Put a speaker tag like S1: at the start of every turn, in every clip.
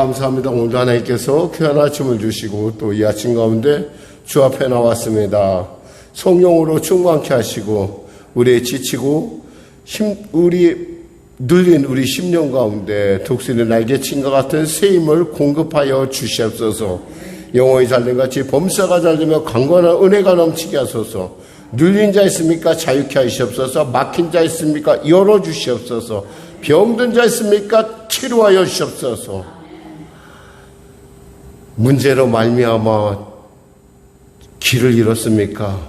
S1: 감사합니다. 오늘도 하나님께서 귀한 아침을 주시고 또 이 아침 가운데 주 앞에 나왔습니다. 성령으로 충만케 하시고 우리의 지치고 눌린 우리 심령 가운데 독수리 날개친과 같은 새 힘을 공급하여 주시옵소서. 영혼이 잘된 같이 범사가 잘되며 강건한 은혜가 넘치게 하소서. 눌린 자 있습니까? 자유케 하시옵소서. 막힌 자 있습니까? 열어주시옵소서. 병든 자 있습니까? 치료하여 주시옵소서. 문제로 말미암아 길을 잃었습니까?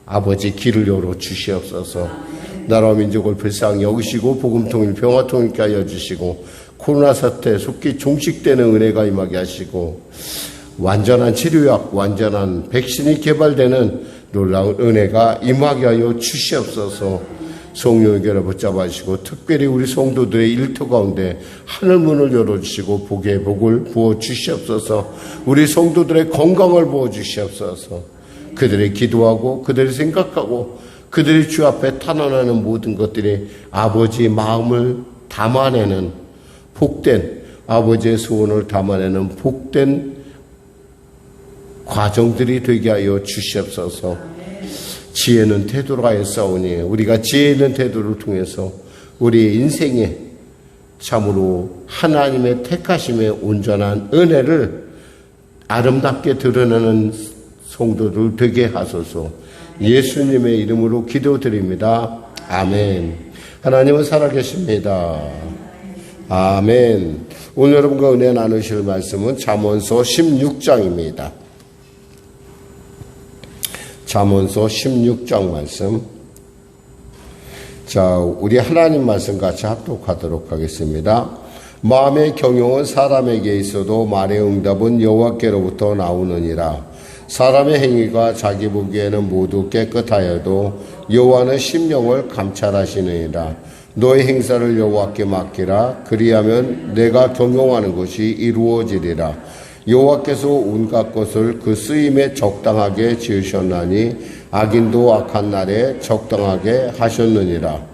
S1: 아버지 길을 열어 주시옵소서. 나라와 민족을 불쌍히 여기시고 복음통일 평화통일케 하여 주시고 코로나 사태 속히 종식되는 은혜가 임하게 하시고 완전한 치료약, 완전한 백신이 개발되는 놀라운 은혜가 임하게 하여 주시옵소서. 성령의 결을 붙잡아 주시고 특별히 우리 성도들의 일터 가운데 하늘문을 열어주시고 복의 복을 부어주시옵소서. 우리 성도들의 건강을 부어주시옵소서. 그들이 기도하고 그들이 생각하고 그들이 주 앞에 탄원하는 모든 것들이 아버지의 마음을 담아내는 복된 아버지의 소원을 담아내는 복된 과정들이 되게 하여 주시옵소서. 지혜는 태도로 하였사오니 우리가 지혜 있는 태도를 통해서 우리 인생에 참으로 하나님의 택하심의 온전한 은혜를 아름답게 드러내는 성도들 되게 하소서. 예수님의 이름으로 기도드립니다. 아멘. 하나님은 살아계십니다. 아멘. 오늘 여러분과 은혜 나누실 말씀은 잠언서 16장입니다. 잠언서 16장 말씀. 자, 우리 하나님 말씀 같이 합독하도록 하겠습니다. 마음의 경영은 사람에게 있어도 말의 응답은 여호와께로부터 나오느니라. 사람의 행위가 자기 보기에는 모두 깨끗하여도 여호와는 심령을 감찰하시느니라. 너의 행사를 여호와께 맡기라. 그리하면 내가 경영하는 것이 이루어지리라. 여호와께서 온갖 것을 그 쓰임에 적당하게 지으셨나니 악인도 악한 날에 적당하게 하셨느니라.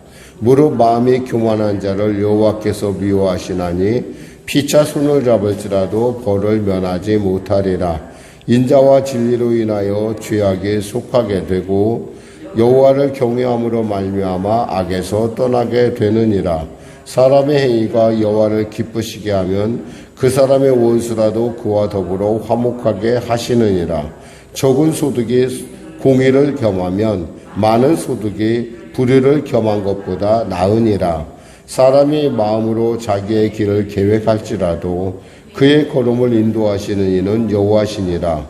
S1: 무릇 마음이 교만한 자를 여호와께서 미워하시나니 피차 손을 잡을지라도 벌을 면하지 못하리라. 인자와 진리로 인하여 죄악에 속하게 되고 여호와를 경외함으로 말미암아 악에서 떠나게 되느니라. 사람의 행위가 여호와를 기쁘시게 하면 그 사람의 원수라도 그와 더불어 화목하게 하시느니라. 적은 소득이 공의를 겸하면 많은 소득이 불의를 겸한 것보다 나으니라. 사람이 마음으로 자기의 길을 계획할지라도 그의 걸음을 인도하시는 이는 여호와시니라.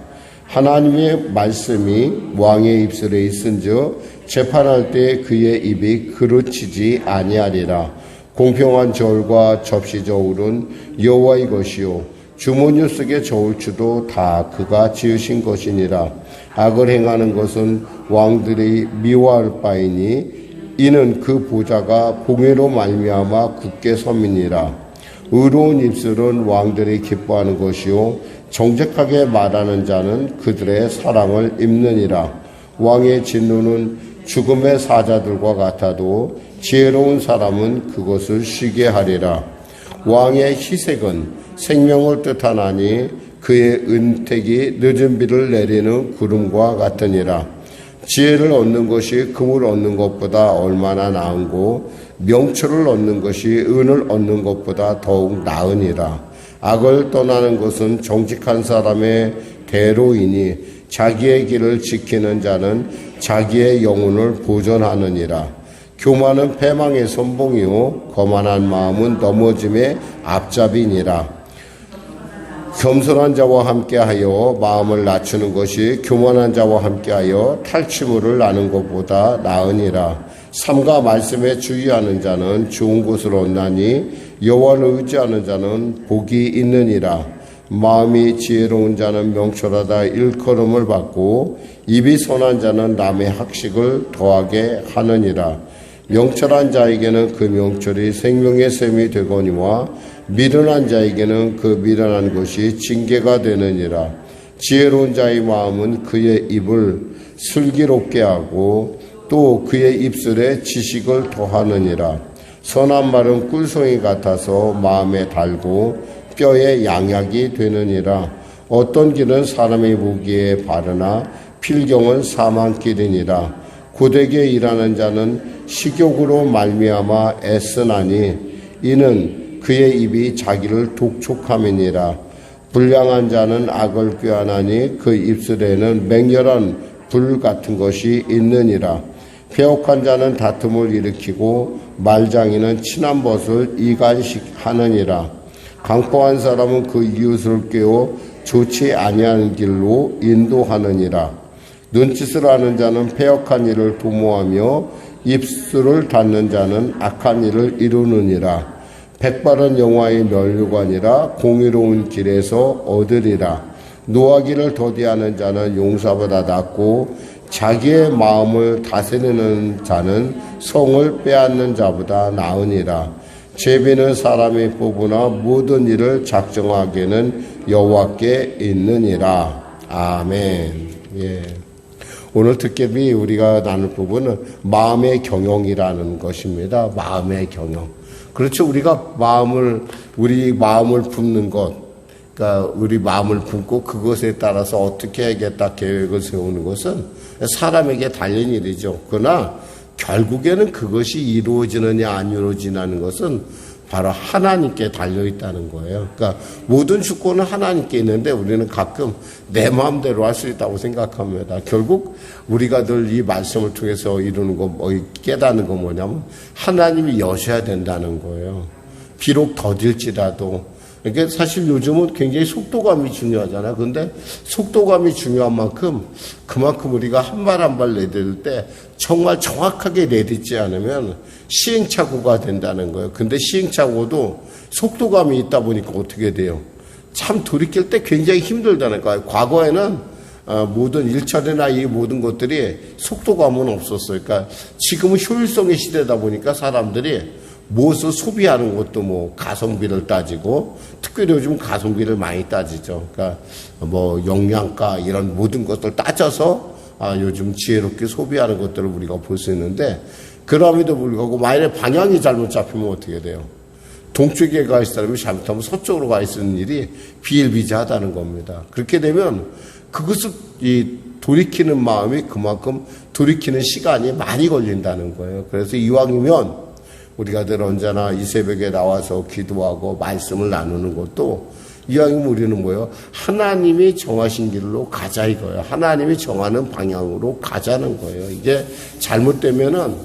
S1: 하나님의 말씀이 왕의 입술에 있은즉 재판할 때 그의 입이 그르치지 아니하리라. 공평한 저울과 접시 저울은 여호와의 것이요 주머니 속의 저울추도 다 그가 지으신 것이니라. 악을 행하는 것은 왕들이 미워할 바이니 이는 그 보좌가 봉회로 말미암아 굳게 섬이니라. 의로운 입술은 왕들이 기뻐하는 것이요 정직하게 말하는 자는 그들의 사랑을 입느니라. 왕의 진노는 죽음의 사자들과 같아도 지혜로운 사람은 그것을 쉬게 하리라. 왕의 희색은 생명을 뜻하나니 그의 은택이 늦은 비를 내리는 구름과 같으니라. 지혜를 얻는 것이 금을 얻는 것보다 얼마나 나은고 명철을 얻는 것이 은을 얻는 것보다 더욱 나으니라. 악을 떠나는 것은 정직한 사람의 대로이니 자기의 길을 지키는 자는 자기의 영혼을 보존하느니라. 교만은 패망의 선봉이요 거만한 마음은 넘어짐의 앞잡이니라. 겸손한 자와 함께하여 마음을 낮추는 것이 교만한 자와 함께하여 탈취물을 나는 것보다 나으니라. 삼가 말씀에 주의하는 자는 좋은 곳을 얻나니 여호와를 의지하는 자는 복이 있느니라. 마음이 지혜로운 자는 명철하다 일컬음을 받고 입이 선한 자는 남의 학식을 더하게 하느니라. 명철한 자에게는 그 명철이 생명의 샘이 되거니와 미련한 자에게는 그 미련한 것이 징계가 되느니라. 지혜로운 자의 마음은 그의 입을 슬기롭게 하고 또 그의 입술에 지식을 더하느니라. 선한 말은 꿀송이 같아서 마음에 달고 뼈의 양약이 되느니라. 어떤 길은 사람이 보기에 바르나 필경은 사망길이니라. 고되게 일하는 자는 식욕으로 말미암아 애쓰나니 이는 그의 입이 자기를 독촉함이니라. 불량한 자는 악을 꾀하나니 그 입술에는 맹렬한 불 같은 것이 있느니라. 배옥한 자는 다툼을 일으키고 말장이는 친한 벗을 이간식하느니라. 강포한 사람은 그 이웃을 꾀어 좋지 아니하는 길로 인도하느니라. 눈짓을 하는 자는 패역한 일을 도모하며 입술을 닫는 자는 악한 일을 이루느니라. 백발은 영화의 면류관이라 공의로운 길에서 얻으리라. 노하기를 더디하는 자는 용사보다 낫고 자기의 마음을 다스리는 자는 성을 빼앗는 자보다 나으니라. 제비는 사람이 뽑으나 모든 일을 작정하기에는 여호와께 있느니라. 아멘. 예. 오늘 특별히 우리가 나눌 부분은 마음의 경영이라는 것입니다. 마음의 경영. 그렇죠. 우리 마음을 품는 것. 그러니까 우리 마음을 품고 그것에 따라서 어떻게 해야겠다 계획을 세우는 것은 사람에게 달린 일이죠. 그러나 결국에는 그것이 이루어지느냐 안 이루어지냐는 것은 바로 하나님께 달려있다는 거예요. 그러니까 모든 주권은 하나님께 있는데 우리는 가끔 내 마음대로 할 수 있다고 생각합니다. 결국 우리가 늘 이 말씀을 통해서 이루는 깨닫는 거 뭐냐면 하나님이 여셔야 된다는 거예요. 비록 더딜지라도. 그러니까 사실 요즘은 굉장히 속도감이 중요하잖아요. 그런데 속도감이 중요한 만큼 그만큼 우리가 한 발 한 발 내딛을 때 정말 정확하게 내딛지 않으면 시행착오가 된다는 거예요. 근데 시행착오도 속도감이 있다 보니까 어떻게 돼요? 참 돌이킬 때 굉장히 힘들다는 거예요. 과거에는 모든 일처리나 이 모든 것들이 속도감은 없었어요. 그러니까 지금은 효율성의 시대다 보니까 사람들이 무엇을 소비하는 것도 뭐 가성비를 따지고 특별히 요즘 가성비를 많이 따지죠. 그러니까 뭐 영양가 이런 모든 것들 따져서 요즘 지혜롭게 소비하는 것들을 우리가 볼 수 있는데 그럼에도 불구하고 만약에 방향이 잘못 잡히면 어떻게 돼요? 동쪽에 가 있을 사람이 잘못하면 서쪽으로 가 있는 일이 비일비재하다는 겁니다. 그렇게 되면 그것을 돌이키는 마음이 그만큼 돌이키는 시간이 많이 걸린다는 거예요. 그래서 이왕이면 우리가 늘 언제나 이 새벽에 나와서 기도하고 말씀을 나누는 것도 이왕이면 우리는 뭐예요? 하나님이 정하신 길로 가자 이거예요. 하나님이 정하는 방향으로 가자는 거예요. 이게 잘못되면은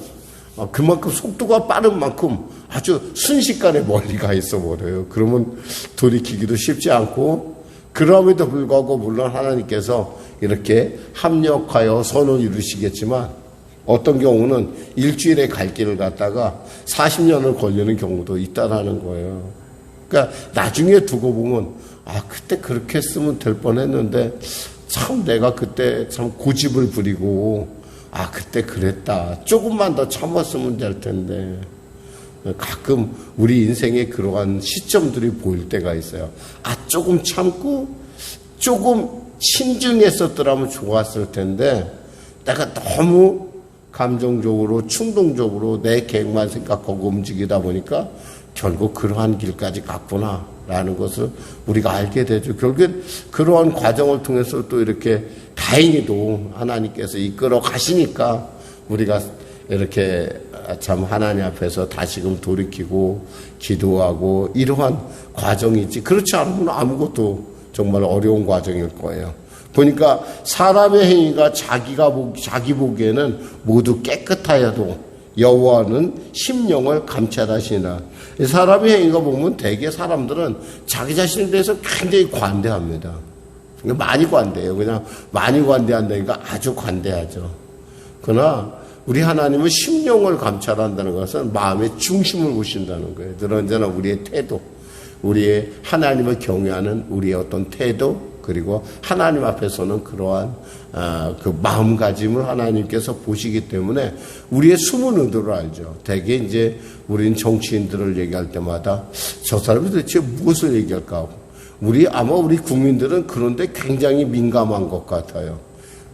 S1: 그만큼 속도가 빠른 만큼 아주 순식간에 멀리 가 있어 버려요. 그러면 돌이키기도 쉽지 않고 그럼에도 불구하고 물론 하나님께서 이렇게 합력하여 선을 이루시겠지만 어떤 경우는 일주일에 갈 길을 갔다가 40년을 걸리는 경우도 있다라는 거예요. 그러니까 나중에 두고 보면 그때 그렇게 했으면 될 뻔했는데 참 내가 그때 참 고집을 부리고 그때 그랬다. 조금만 더 참았으면 될 텐데. 가끔 우리 인생에 그러한 시점들이 보일 때가 있어요. 조금 참고 조금 신중했었더라면 좋았을 텐데 내가 너무 감정적으로 충동적으로 내 계획만 생각하고 움직이다 보니까 결국 그러한 길까지 갔구나라는 것을 우리가 알게 되죠. 결국엔 그러한 과정을 통해서 또 이렇게 다행히도 하나님께서 이끌어 가시니까 우리가 이렇게 참 하나님 앞에서 다시금 돌이키고 기도하고 이러한 과정이지 그렇지 않으면 아무것도 정말 어려운 과정일 거예요. 보니까 사람의 행위가 자기 보기에는 모두 깨끗하여도 여호와는 심령을 감찰하시나. 사람의 행위가 보면 대개 사람들은 자기 자신에 대해서 굉장히 관대합니다. 많이 관대해요. 그냥 많이 관대한다니까 아주 관대하죠. 그러나 우리 하나님은 심령을 감찰한다는 것은 마음의 중심을 보신다는 거예요. 늘 언제나 우리의 태도, 우리의 하나님을 경외하는 우리의 어떤 태도, 그리고 하나님 앞에서는 그러한 그 마음가짐을 하나님께서 보시기 때문에 우리의 숨은 의도를 알죠. 대개 이제 우리는 정치인들을 얘기할 때마다 저 사람이 도대체 무엇을 얘기할까? 아마 우리 국민들은 그런데 굉장히 민감한 것 같아요.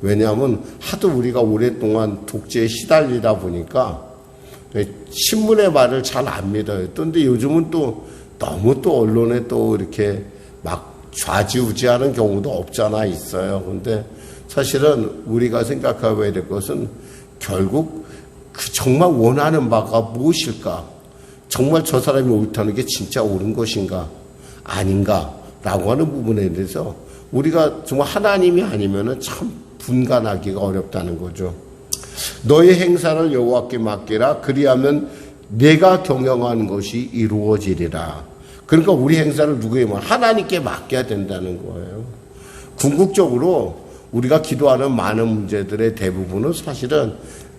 S1: 왜냐하면 하도 우리가 오랫동안 독재에 시달리다 보니까 신문의 말을 잘 안 믿어요. 그런데 요즘은 또 너무 또 언론에 또 이렇게 막 좌지우지하는 경우도 없잖아 있어요. 근데 사실은 우리가 생각해야 될 것은 결국 그 정말 원하는 바가 무엇일까? 정말 저 사람이 옳다는 게 진짜 옳은 것인가? 아닌가? 라고 하는 부분에 대해서 우리가 정말 하나님이 아니면은 참 분간하기가 어렵다는 거죠. 너의 행사를 여호와께 맡기라. 그리하면 내가 경영하는 것이 이루어지리라. 그러니까 우리 행사를 누구에게 하나님께 맡겨야 된다는 거예요. 궁극적으로 우리가 기도하는 많은 문제들의 대부분은 사실은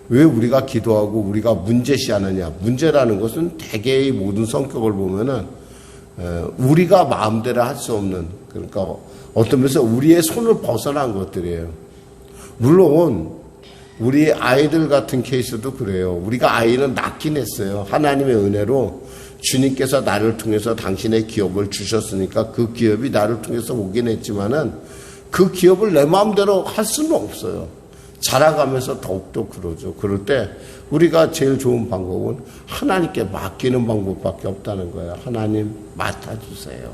S1: 왜 우리가 기도하고 우리가 문제시하느냐. 문제라는 것은 대개의 모든 성격을 보면은 우리가 마음대로 할 수 없는, 그러니까 어떤 면에서 우리의 손을 벗어난 것들이에요. 물론 우리 아이들 같은 케이스도 그래요. 우리가 아이는 낳긴 했어요. 하나님의 은혜로 주님께서 나를 통해서 당신의 기업을 주셨으니까 그 기업이 나를 통해서 오긴 했지만은 그 기업을 내 마음대로 할 수는 없어요. 자라가면서 더욱더 그러죠. 그럴 때 우리가 제일 좋은 방법은 하나님께 맡기는 방법밖에 없다는 거예요. 하나님 맡아주세요.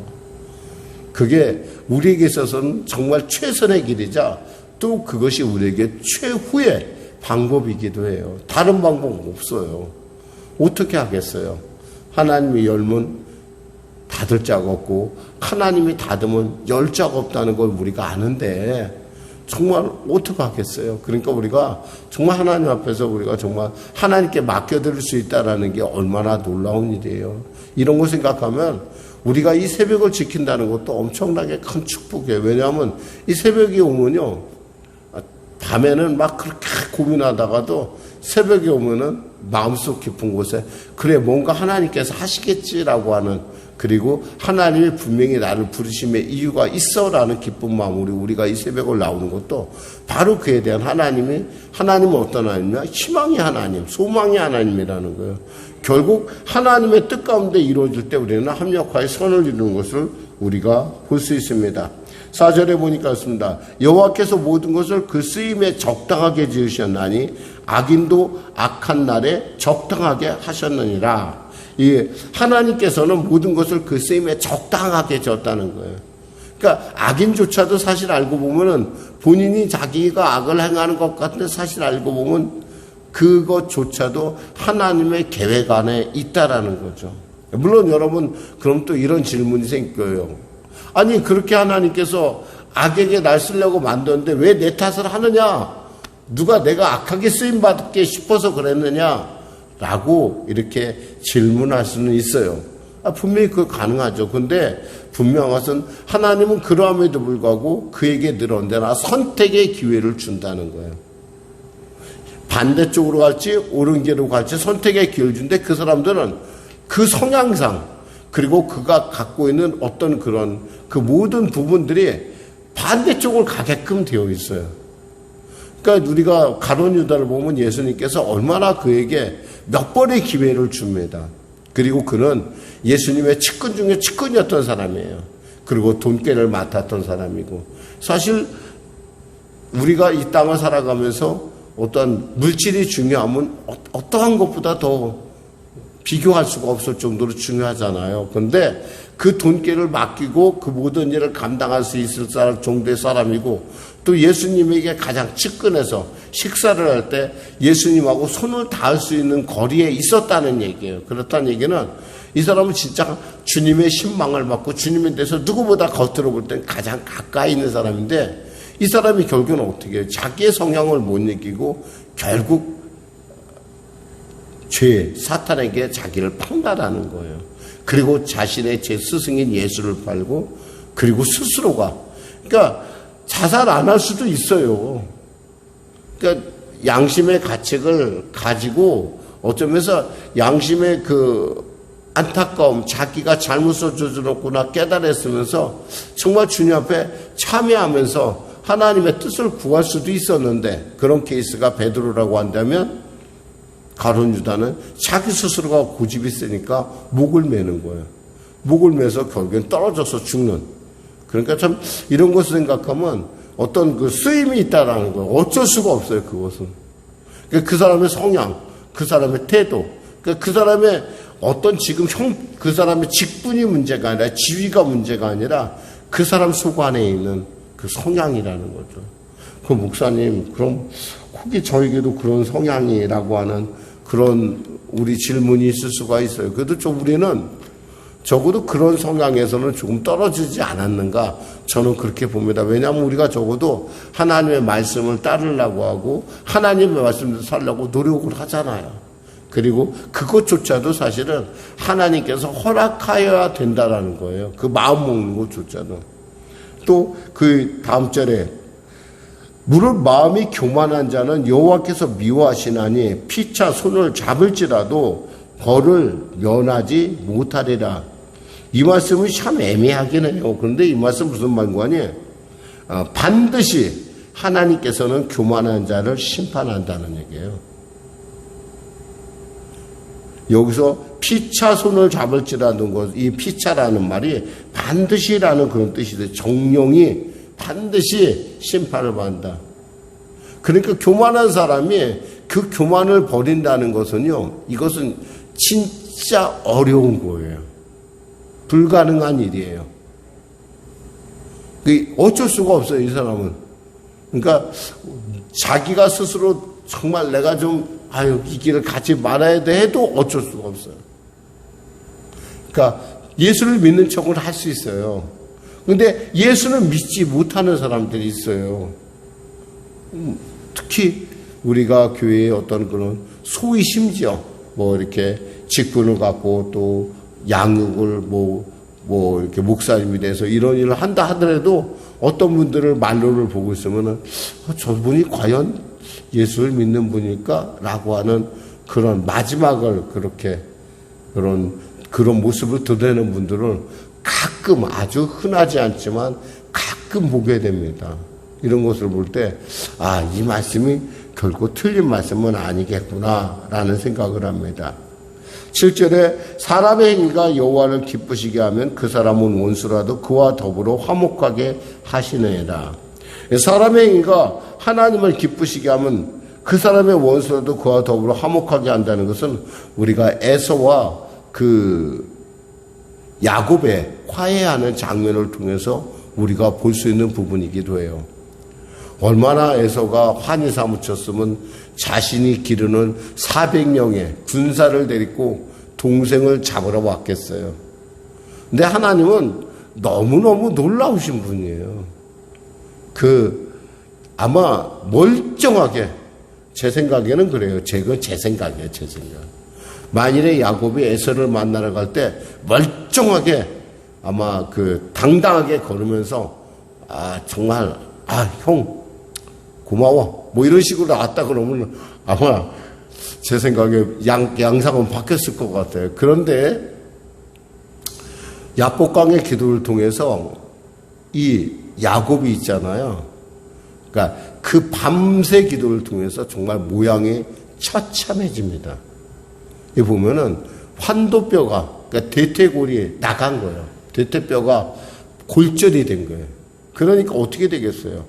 S1: 그게 우리에게 있어서는 정말 최선의 길이자 또 그것이 우리에게 최후의 방법이기도 해요. 다른 방법은 없어요. 어떻게 하겠어요? 하나님이 열면 닫을 자가 없고 하나님이 닫으면 열 자가 없다는 걸 우리가 아는데 정말 어떻게 하겠어요? 그러니까 우리가 정말 하나님 앞에서 우리가 정말 하나님께 맡겨드릴 수 있다는 게 얼마나 놀라운 일이에요. 이런 거 생각하면 우리가 이 새벽을 지킨다는 것도 엄청나게 큰 축복이에요. 왜냐하면 이 새벽이 오면요, 밤에는 막 그렇게 고민하다가도 새벽에 오면은 마음속 깊은 곳에 그래 뭔가 하나님께서 하시겠지라고 하는, 그리고 하나님이 분명히 나를 부르심의 이유가 있어라는 기쁜 마음으로 우리가 이 새벽을 나오는 것도 바로 그에 대한 하나님은 어떤 하나님이냐? 희망의 하나님, 소망의 하나님이라는 거예요. 결국 하나님의 뜻 가운데 이루어질 때 우리는 합력하여 선을 이루는 것을 우리가 볼 수 있습니다. 4절에 보니까 그렇습니다. 여호와께서 모든 것을 그 쓰임에 적당하게 지으셨나니 악인도 악한 날에 적당하게 하셨느니라. 이 하나님께서는 모든 것을 그 쓰임에 적당하게 지었다는 거예요. 그러니까 악인조차도 사실 알고 보면은 본인이 자기가 악을 행하는 것 같은데 사실 알고 보면 그것조차도 하나님의 계획 안에 있다라는 거죠. 물론 여러분 그럼 또 이런 질문이 생겨요. 아니 그렇게 하나님께서 악에게 날 쓰려고 만드는데 왜 내 탓을 하느냐? 누가 내가 악하게 쓰임받게 싶어서 그랬느냐? 라고 이렇게 질문할 수는 있어요. 분명히 그거 가능하죠. 근데 분명한 것은 하나님은 그러함에도 불구하고 그에게 늘 언제나 선택의 기회를 준다는 거예요. 반대쪽으로 갈지 옳은 길로 갈지 선택의 기회를 주는데 그 사람들은 그 성향상 그리고 그가 갖고 있는 어떤 그런 그 모든 부분들이 반대쪽으로 가게끔 되어 있어요. 그러니까 우리가 가룟 유다를 보면 예수님께서 얼마나 그에게 몇 번의 기회를 줍니다. 그리고 그는 예수님의 측근 중에 측근이었던 사람이에요. 그리고 돈깨를 맡았던 사람이고, 사실 우리가 이 땅을 살아가면서 어떤 물질이 중요하면 어떠한 것보다 더 비교할 수가 없을 정도로 중요하잖아요. 그런데 그 돈깨를 맡기고 그 모든 일을 감당할 수 있을 정도의 사람이고, 또 예수님에게 가장 측근해서 식사를 할 때 예수님하고 손을 닿을 수 있는 거리에 있었다는 얘기예요. 그렇다는 얘기는 이 사람은 진짜 주님의 신망을 받고 주님에 대해서 누구보다 겉으로 볼 땐 가장 가까이 있는 사람인데, 이 사람이 결국은 어떻게 해요? 자기의 성향을 못 이기고 결국 죄, 사탄에게 자기를 판단하는 거예요. 그리고 자신의 제 스승인 예수를 팔고, 그리고 스스로가, 그러니까 자살 안 할 수도 있어요. 그러니까 양심의 가책을 가지고 어쩌면서 양심의 그 안타까움, 자기가 잘못을 저질렀구나 깨달았으면서 정말 주님 앞에 참여하면서 하나님의 뜻을 구할 수도 있었는데, 그런 케이스가 베드로라고 한다면 가룟 유다는 자기 스스로가 고집이 세니까 목을 매는 거예요. 목을 매서 결국엔 떨어져서 죽는. 그러니까 참 이런 것을 생각하면 어떤 그 쓰임이 있다라는 거예요. 어쩔 수가 없어요, 그것은. 그 사람의 성향, 그 사람의 태도, 그러니까 그 사람의 어떤 지금 그 사람의 직분이 문제가 아니라 지위가 문제가 아니라 그 사람 속 안에 있는 그 성향이라는 거죠. 그 목사님, 그럼 혹시 저에게도 그런 성향이라고 하는 그런 우리 질문이 있을 수가 있어요. 그래도 좀 우리는 적어도 그런 성향에서는 조금 떨어지지 않았는가 저는 그렇게 봅니다. 왜냐하면 우리가 적어도 하나님의 말씀을 따르려고 하고 하나님의 말씀을 살려고 노력을 하잖아요. 그리고 그것조차도 사실은 하나님께서 허락하여야 된다라는 거예요. 그 마음 먹는 것조차도. 또 그 다음 절에 무릇 마음이 교만한 자는 여호와께서 미워하시나니 피차 손을 잡을지라도 벌을 면하지 못하리라. 이 말씀은 참 애매하긴 해요. 그런데 이 말씀 무슨 말인지 반드시 하나님께서는 교만한 자를 심판한다는 얘기예요. 여기서 피차 손을 잡을지라는 것, 이 피차라는 말이 반드시라는 그런 뜻이 돼요. 정령이 반드시 심판을 받는다. 그러니까 교만한 사람이 그 교만을 버린다는 것은요, 이것은 진짜 어려운 거예요. 불가능한 일이에요. 어쩔 수가 없어요, 이 사람은. 그러니까 자기가 스스로 정말 내가 좀 이 길을 가지 말아야 돼 해도 어쩔 수가 없어요. 그러니까 예수를 믿는 척을 할 수 있어요. 근데 예수는 믿지 못하는 사람들이 있어요. 특히 우리가 교회에 어떤 그런 소위 심지어 이렇게 직분을 갖고 또 양육을 이렇게 목사님이 돼서 이런 일을 한다 하더라도 어떤 분들을 말로를 보고 있으면은 저분이 과연 예수를 믿는 분일까? 라고 하는 그런 마지막을 그렇게 그런 모습을 드러내는 분들을 가끔 아주 흔하지 않지만 가끔 보게 됩니다. 이런 것을 볼 때, 이 말씀이 결코 틀린 말씀은 아니겠구나, 라는 생각을 합니다. 7절에 사람의 행위가 여호와를 기쁘시게 하면 그 사람은 원수라도 그와 더불어 화목하게 하시느니라. 사람의 행위가 하나님을 기쁘시게 하면 그 사람의 원수라도 그와 더불어 화목하게 한다는 것은 우리가 에서와 그 야곱의 화해하는 장면을 통해서 우리가 볼 수 있는 부분이기도 해요. 얼마나 에서가 환히 사무쳤으면 자신이 기르는 400명의 군사를 데리고 동생을 잡으러 왔겠어요. 근데 하나님은 너무너무 놀라우신 분이에요. 아마 멀쩡하게, 제 생각에는 그래요. 제 생각이에요, 제 생각. 만일에 야곱이 에서를 만나러 갈 때 멀쩡하게 아마 당당하게 걸으면서 정말 형 고마워 이런 식으로 나왔다 그러면 아마 제 생각에 양상은 바뀌었을 것 같아요. 그런데 야복강의 기도를 통해서 이 야곱이 있잖아요. 그러니까 그 밤새 기도를 통해서 정말 모양이 처참해집니다. 이 보면은 환도뼈가, 그러니까 대퇴골이 나간 거예요. 대퇴뼈가 골절이 된 거예요. 그러니까 어떻게 되겠어요?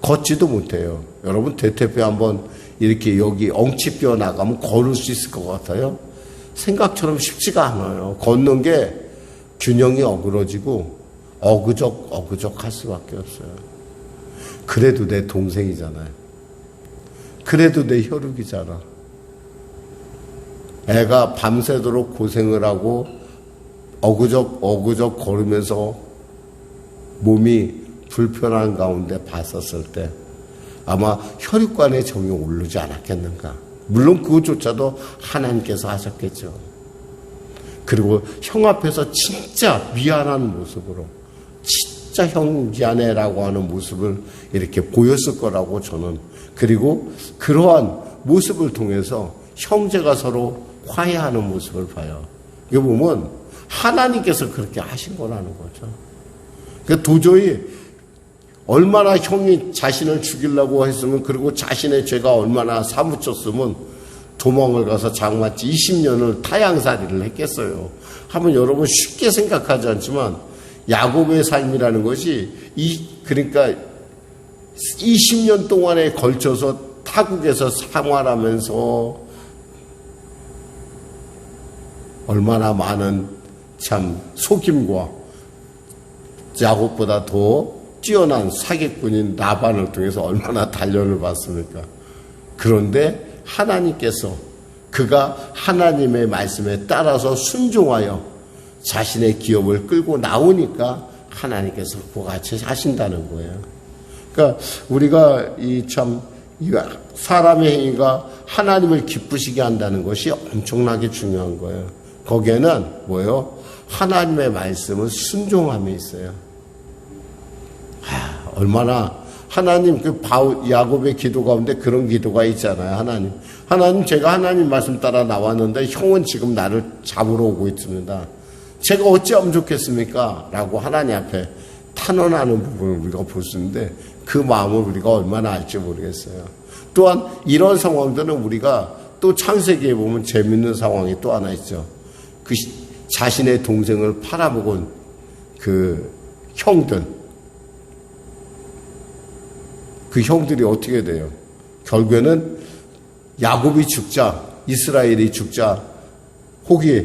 S1: 걷지도 못해요. 여러분 대퇴뼈 한번 이렇게 여기 엉치뼈 나가면 걸을 수 있을 것 같아요? 생각처럼 쉽지가 않아요. 걷는 게 균형이 어그러지고 어그적 할 수밖에 없어요. 그래도 내 동생이잖아요. 그래도 내 혈육이잖아. 애가 밤새도록 고생을 하고 어그적 걸으면서 몸이 불편한 가운데 봤었을 때 아마 혈육관의 정이 오르지 않았겠는가. 물론 그것조차도 하나님께서 하셨겠죠. 그리고 형 앞에서 진짜 미안한 모습으로 진짜 형 미안해라고 하는 모습을 이렇게 보였을 거라고 저는, 그리고 그러한 모습을 통해서 형제가 서로 화해하는 모습을 봐요. 이거 보면 하나님께서 그렇게 하신 거라는 거죠. 그러니까 도저히 얼마나 형이 자신을 죽이려고 했으면, 그리고 자신의 죄가 얼마나 사무쳤으면 도망을 가서 장맞지 20년을 타양살이를 했겠어요. 하면 여러분 쉽게 생각하지 않지만 야곱의 삶이라는 것이 그러니까 20년 동안에 걸쳐서 타국에서 생활하면서 얼마나 많은 참 속임과 야곱보다 더 뛰어난 사기꾼인 라반을 통해서 얼마나 단련을 받습니까? 그런데 하나님께서 그가 하나님의 말씀에 따라서 순종하여 자신의 기업을 끌고 나오니까 하나님께서 그와 같이 하신다는 거예요. 그러니까 우리가 사람의 행위가 하나님을 기쁘시게 한다는 것이 엄청나게 중요한 거예요. 거기에는 뭐예요? 하나님의 말씀은 순종함이 있어요. 얼마나 하나님 야곱의 기도 가운데 그런 기도가 있잖아요. 하나님 제가 하나님 말씀 따라 나왔는데 형은 지금 나를 잡으러 오고 있습니다. 제가 어찌하면 좋겠습니까? 라고 하나님 앞에 탄원하는 부분을 우리가 볼 수 있는데 그 마음을 우리가 얼마나 알지 모르겠어요. 또한 이런 상황들은 우리가 또 창세기에 보면 재밌는 상황이 또 하나 있죠. 그 자신의 동생을 팔아먹은 그 형들, 그 형들이 어떻게 돼요? 결국에는 야곱이 죽자, 이스라엘이 죽자, 혹이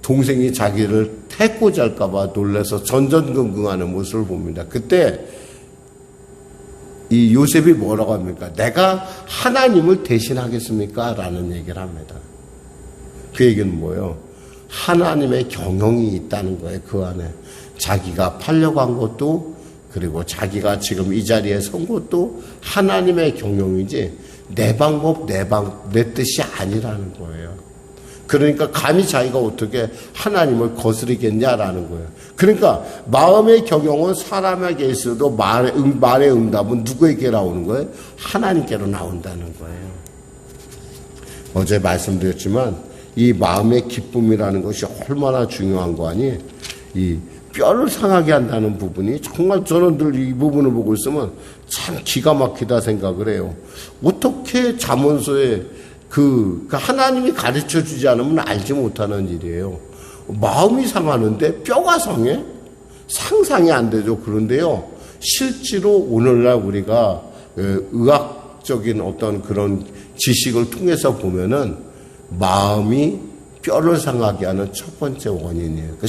S1: 동생이 자기를 태고자 할까봐 놀라서 전전긍긍하는 모습을 봅니다. 그때 이 요셉이 뭐라고 합니까? 내가 하나님을 대신하겠습니까? 라는 얘기를 합니다. 그 얘기는 뭐예요? 하나님의 경영이 있다는 거예요. 그 안에 자기가 팔려고 한 것도, 그리고 자기가 지금 이 자리에 선 것도 하나님의 경영이지 내 방법, 내 뜻이 아니라는 거예요. 그러니까 감히 자기가 어떻게 하나님을 거스르겠냐라는 거예요. 그러니까 마음의 경영은 사람에게 있어도 말의 응답은 누구에게 나오는 거예요? 하나님께로 나온다는 거예요. 어제 말씀드렸지만 이 마음의 기쁨이라는 것이 얼마나 중요한 거 아니? 이 뼈를 상하게 한다는 부분이 정말 저는 늘 이 부분을 보고 있으면 참 기가 막히다 생각을 해요. 어떻게 잠언서에 그 하나님이 가르쳐 주지 않으면 알지 못하는 일이에요. 마음이 상하는데 뼈가 상해? 상상이 안 되죠. 그런데요, 실제로 오늘날 우리가 의학적인 어떤 그런 지식을 통해서 보면은 마음이 뼈를 상하게 하는 첫 번째 원인이에요. 그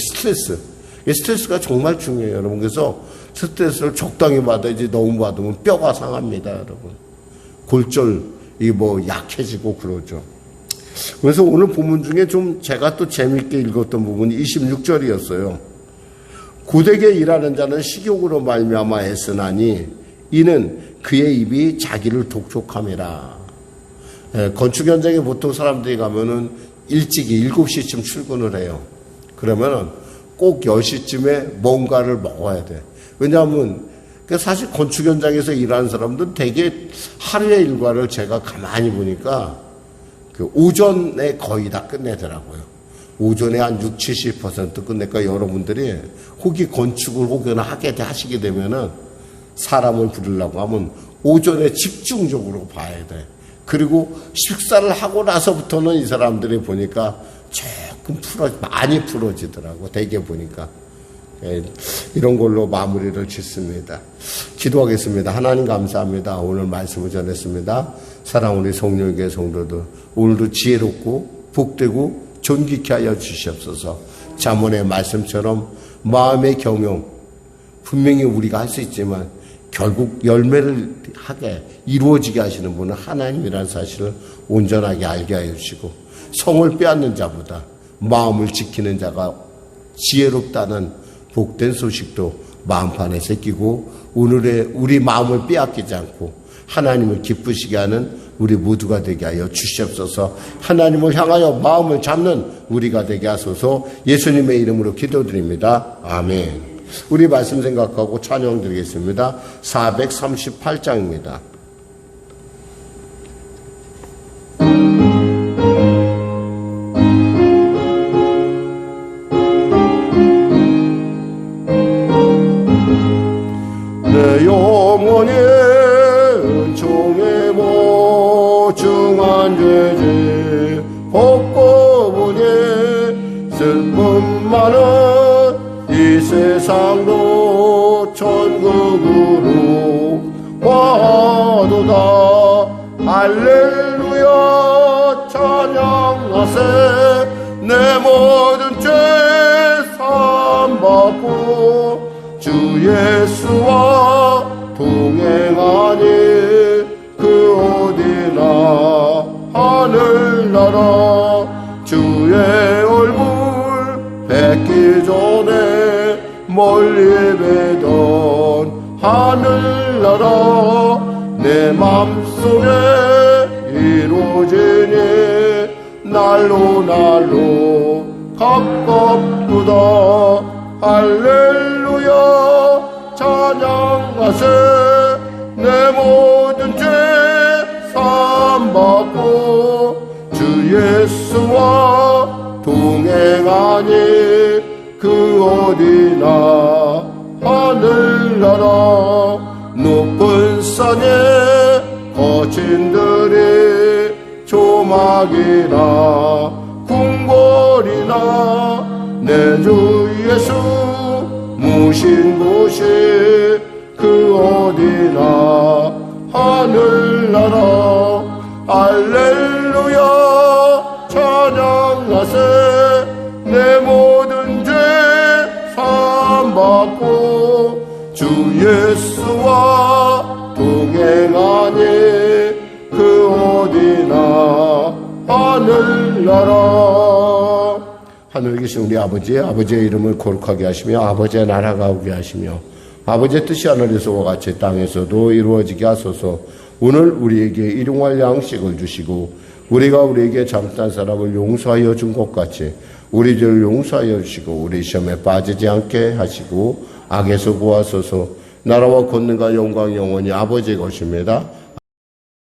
S1: 스트레스가 정말 중요해요, 여러분. 그래서 스트레스를 적당히 받아야지 너무 받으면 뼈가 상합니다, 여러분. 골절이 약해지고 그러죠. 그래서 오늘 본문 중에 좀 제가 또 재밌게 읽었던 부분이 26절이었어요. 고되게 일하는 자는 식욕으로 말미암아 애쓰나니 이는 그의 입이 자기를 독촉함이라. 건축 현장에 보통 사람들이 가면은 일찍이 7시쯤 출근을 해요. 그러면은 꼭 10시쯤에 뭔가를 먹어야 돼. 왜냐하면 사실 건축 현장에서 일하는 사람들은 되게 하루의 일과를 제가 가만히 보니까 그 오전에 거의 다 끝내더라고요. 오전에 한 60-70% 끝내니까 여러분들이 혹이 건축을 혹여나 하시게 되면은 사람을 부르려고 하면 오전에 집중적으로 봐야 돼. 그리고 식사를 하고 나서부터는 이 사람들이 보니까 조금 많이 풀어지더라고. 대개 보니까. 이런 걸로 마무리를 짓습니다. 기도하겠습니다. 하나님 감사합니다. 오늘 말씀을 전했습니다. 사랑하는 우리 성령교회 성도들, 오늘도 지혜롭고 복되고 존귀케 하여 주시옵소서. 잠언의 말씀처럼 마음의 경영, 분명히 우리가 할 수 있지만 결국 열매를 하게 이루어지게 하시는 분은 하나님이라는 사실을 온전하게 알게 하여 주시고, 성을 빼앗는 자보다 마음을 지키는 자가 지혜롭다는 복된 소식도 마음판에 새기고, 오늘의 우리 마음을 빼앗기지 않고 하나님을 기쁘시게 하는 우리 모두가 되게 하여 주시옵소서. 하나님을 향하여 마음을 잡는 우리가 되게 하소서. 예수님의 이름으로 기도드립니다. 아멘. 우리 말씀 생각하고 찬양 드리겠습니다. 438장입니다. 내 영혼의 은총에 모중한 죄지 복고보니 슬픔 많은 이 세상도 천국으로 와도다. 할렐루야 찬양하세. 내 내 모든 죄 사함받고 주 예수와 동행하니 그 어디나 하늘나라 주의 얼굴 뵙기 전에 멀리 뵈던 하늘나라 내 맘속에 이루어지니 날로 날로 가깝구다. 할렐루야 찬양하세. 내 모든 죄 사함받고 주 예수와 동행하니 그 어디나 하늘나라 높은 산에 거친 들이 조막이나 궁궐이나 내 주 예수 무신 곳이 그 어디나 하늘나라 할렐루야 찬양하세. 내 모든 죄 사함받고 주 예수와 동행하니 그 어디나 하늘나라. 하늘에 계신 우리 아버지의 이름을 거룩하게 하시며 아버지의 나라가 오게 하시며 아버지의 뜻이 하늘에서와 같이 땅에서도 이루어지게 하소서. 오늘 우리에게 일용할 양식을 주시고 우리가 우리에게 잘못한 사람을 용서하여 준 것 같이 우리 죄를 용서하여 주시고 우리 시험에 빠지지 않게 하시고 악에서 구하소서. 나라와 권능과 영광 영원히 아버지의 것입니다.